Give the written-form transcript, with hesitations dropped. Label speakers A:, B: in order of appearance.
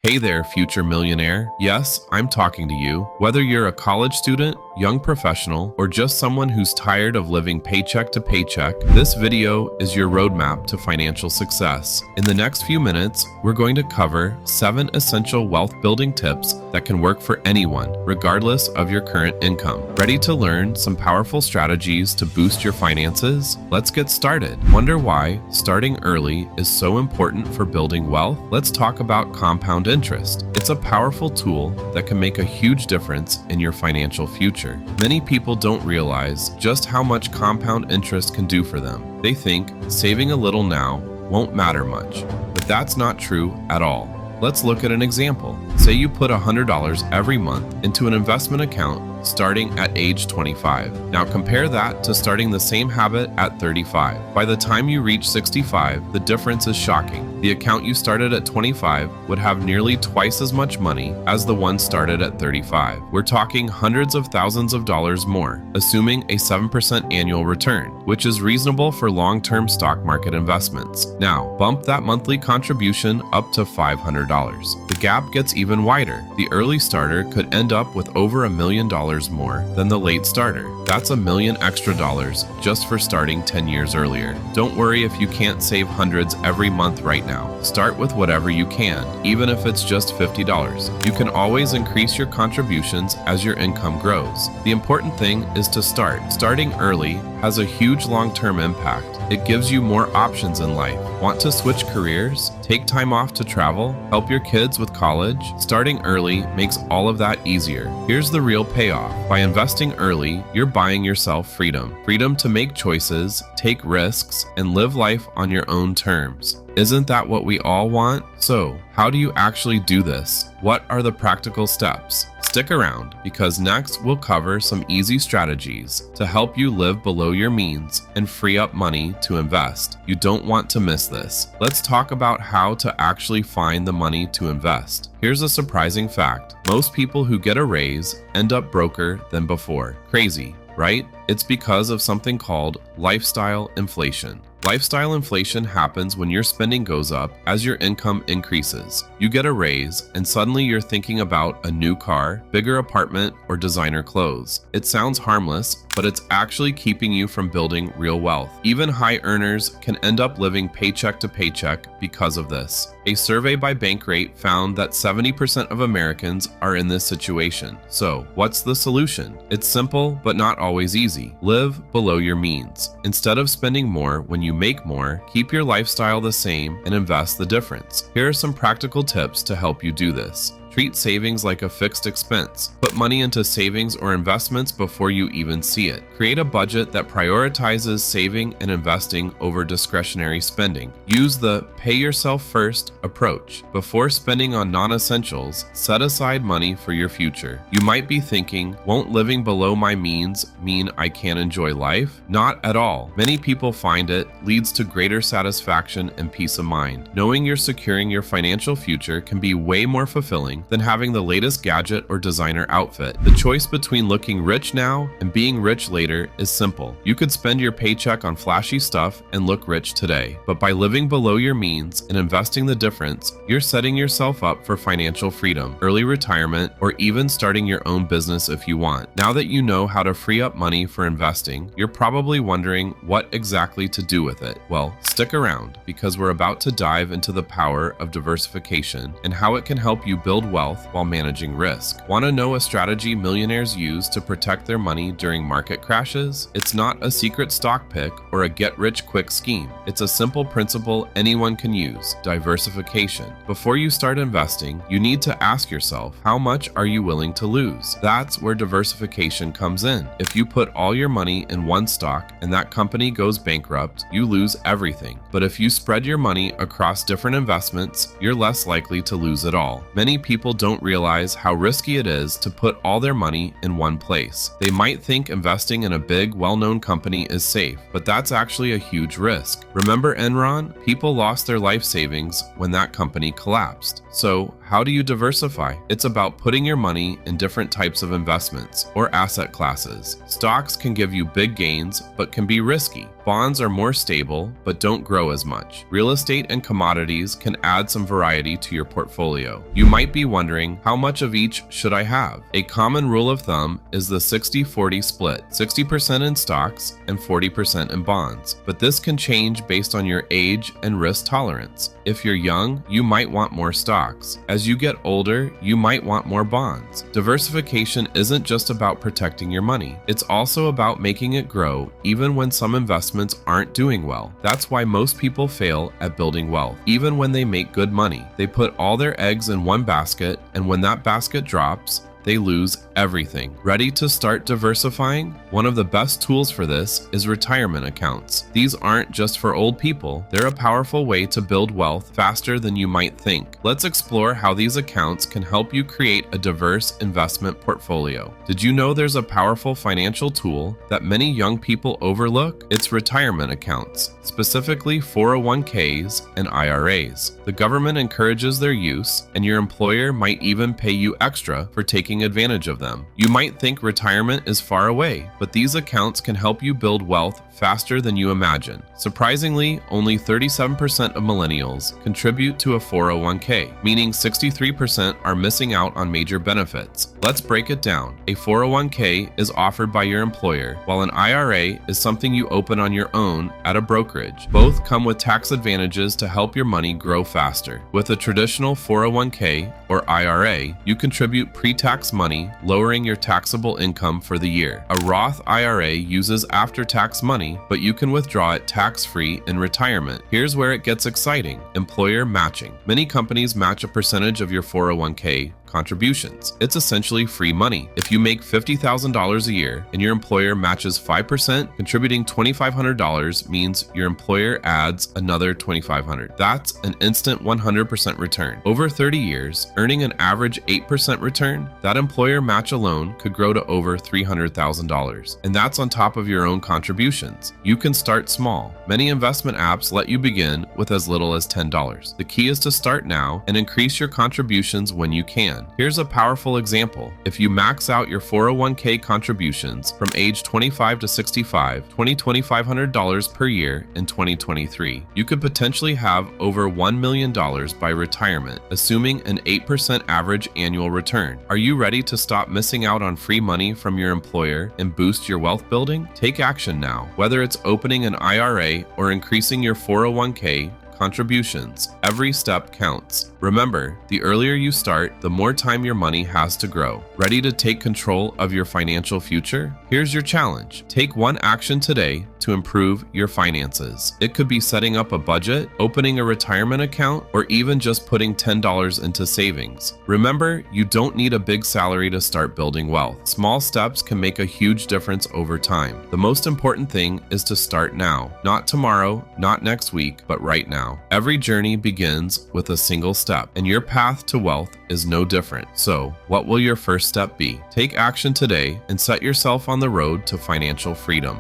A: Hey there, future millionaire. Yes, I'm talking to you. Whether you're a college student, young professional, or just someone who's tired of living paycheck to paycheck, this video is your roadmap to financial success. In the next few minutes, we're going to cover 7 essential wealth building tips that can work for anyone, regardless of your current income. Ready to learn some powerful strategies to boost your finances? Let's get started. Wonder why starting early is so important for building wealth? Let's talk about compound interest. It's a powerful tool that can make a huge difference in your financial future. Many people don't realize just how much compound interest can do for them. They think saving a little now won't matter much, but that's not true at all. Let's look at an example. Say you put $100 every month into an investment account starting at age 25. Now compare that to starting the same habit at 35. By the time you reach 65, the difference is shocking. The account you started at 25 would have nearly twice as much money as the one started at 35. We're talking hundreds of thousands of dollars more, assuming a 7% annual return, which is reasonable for long-term stock market investments. Now, bump that monthly contribution up to $500. The gap gets even wider. The early starter could end up with over $1 million more than the late starter. That's $1 million extra dollars just for starting 10 years earlier. Don't worry if you can't save hundreds every month right now. Start with whatever you can, even if it's just $50. You can always increase your contributions as your income grows. The important thing is to start. Starting early has a huge long-term impact. It gives you more options in life. Want to switch careers? Take time off to travel? Help your kids with college? Starting early makes all of that easier. Here's the real payoff. By investing early, you're buying yourself freedom. Freedom to make choices, take risks, and live life on your own terms. Isn't that what we all want? So, how do you actually do this? What are the practical steps? Stick around, because next we'll cover some easy strategies to help you live below your means and free up money to invest. You don't want to miss this. Let's talk about how to actually find the money to invest. Here's a surprising fact. Most people who get a raise end up broker than before. Crazy, right? It's because of something called lifestyle inflation. Lifestyle inflation happens when your spending goes up as your income increases. You get a raise, and suddenly you're thinking about a new car, bigger apartment, or designer clothes. It sounds harmless, but it's actually keeping you from building real wealth. Even high earners can end up living paycheck to paycheck because of this. A survey by Bankrate found that 70% of Americans are in this situation. So, what's the solution? It's simple, but not always easy. Live below your means. Instead of spending more when you make more, keep your lifestyle the same and invest the difference. Here are some practical tips to help you do this. Treat savings like a fixed expense. Put money into savings or investments before you even see it. Create a budget that prioritizes saving and investing over discretionary spending. Use the pay yourself first approach. Before spending on non-essentials, set aside money for your future. You might be thinking, won't living below my means mean I can't enjoy life? Not at all. Many people find it leads to greater satisfaction and peace of mind. Knowing you're securing your financial future can be way more fulfilling than having the latest gadget or designer outfit. The choice between looking rich now and being rich later is simple. You could spend your paycheck on flashy stuff and look rich today, but by living below your means and investing the difference, you're setting yourself up for financial freedom, early retirement, or even starting your own business if you want. Now that you know how to free up money for investing, you're probably wondering what exactly to do with it. Well, stick around, because we're about to dive into the power of diversification and how it can help you build wealth while managing risk. Want to know a strategy millionaires use to protect their money during market crashes? It's not a secret stock pick or a get-rich-quick scheme. It's a simple principle anyone can use: diversification. Before you start investing, you need to ask yourself, how much are you willing to lose? That's where diversification comes in. If you put all your money in one stock and that company goes bankrupt, you lose everything. But if you spread your money across different investments, you're less likely to lose it all. Many people don't realize how risky it is to put all their money in one place. They might think investing in a big, well-known company is safe, but that's actually a huge risk. Remember Enron? People lost their life savings when that company collapsed. So, how do you diversify? It's about putting your money in different types of investments or asset classes. Stocks can give you big gains, but can be risky. Bonds are more stable, but don't grow as much. Real estate and commodities can add some variety to your portfolio. You might be wondering, how much of each should I have? A common rule of thumb is the 60-40 split, 60% in stocks and 40% in bonds. But this can change based on your age and risk tolerance. If you're young, you might want more stocks. As you get older, you might want more bonds. Diversification isn't just about protecting your money. It's also about making it grow, even when some investments aren't doing well. That's why most people fail at building wealth. Even when they make good money, they put all their eggs in one basket, and when that basket drops, they lose everything. Ready to start diversifying? One of the best tools for this is retirement accounts. These aren't just for old people. They're a powerful way to build wealth faster than you might think. Let's explore how these accounts can help you create a diverse investment portfolio. Did you know there's a powerful financial tool that many young people overlook? It's retirement accounts, specifically 401ks and IRAs. The government encourages their use, and your employer might even pay you extra for taking advantage of them. You might think retirement is far away, but these accounts can help you build wealth faster than you imagine. Surprisingly, only 37% of millennials contribute to a 401k, meaning 63% are missing out on major benefits. Let's break it down. A 401k is offered by your employer, while an IRA is something you open on your own at a brokerage. Both come with tax advantages to help your money grow faster. With a traditional 401k or IRA, you contribute pre-tax money, lowering your taxable income for the year. A Roth IRA uses after-tax money, but you can withdraw it tax-free in retirement. Here's where it gets exciting: employer matching. Many companies match a percentage of your 401k contributions. It's essentially free money. If you make $50,000 a year and your employer matches 5%, contributing $2,500 means your employer adds another $2,500. That's an instant 100% return. Over 30 years, earning an average 8% return, that employer match alone could grow to over $300,000. And that's on top of your own contributions. You can start small. Many investment apps let you begin with as little as $10. The key is to start now and increase your contributions when you can. Here's a powerful example. If you max out your 401k contributions from age 25 to 65, $2,500 per year in 2023, you could potentially have over $1 million by retirement, assuming an 8% average annual return. Are you ready to stop missing out on free money from your employer and boost your wealth building? Take action now. Whether it's opening an IRA or increasing your 401k contributions, every step counts. Remember, the earlier you start, the more time your money has to grow. Ready to take control of your financial future? Here's your challenge. Take one action today to improve your finances. It could be setting up a budget, opening a retirement account, or even just putting $10 into savings. Remember, you don't need a big salary to start building wealth. Small steps can make a huge difference over time. The most important thing is to start now. Not tomorrow, not next week, but right now. Every journey begins with a single step, and your path to wealth is no different. So, what will your first step be? Take action today and set yourself on the road to financial freedom.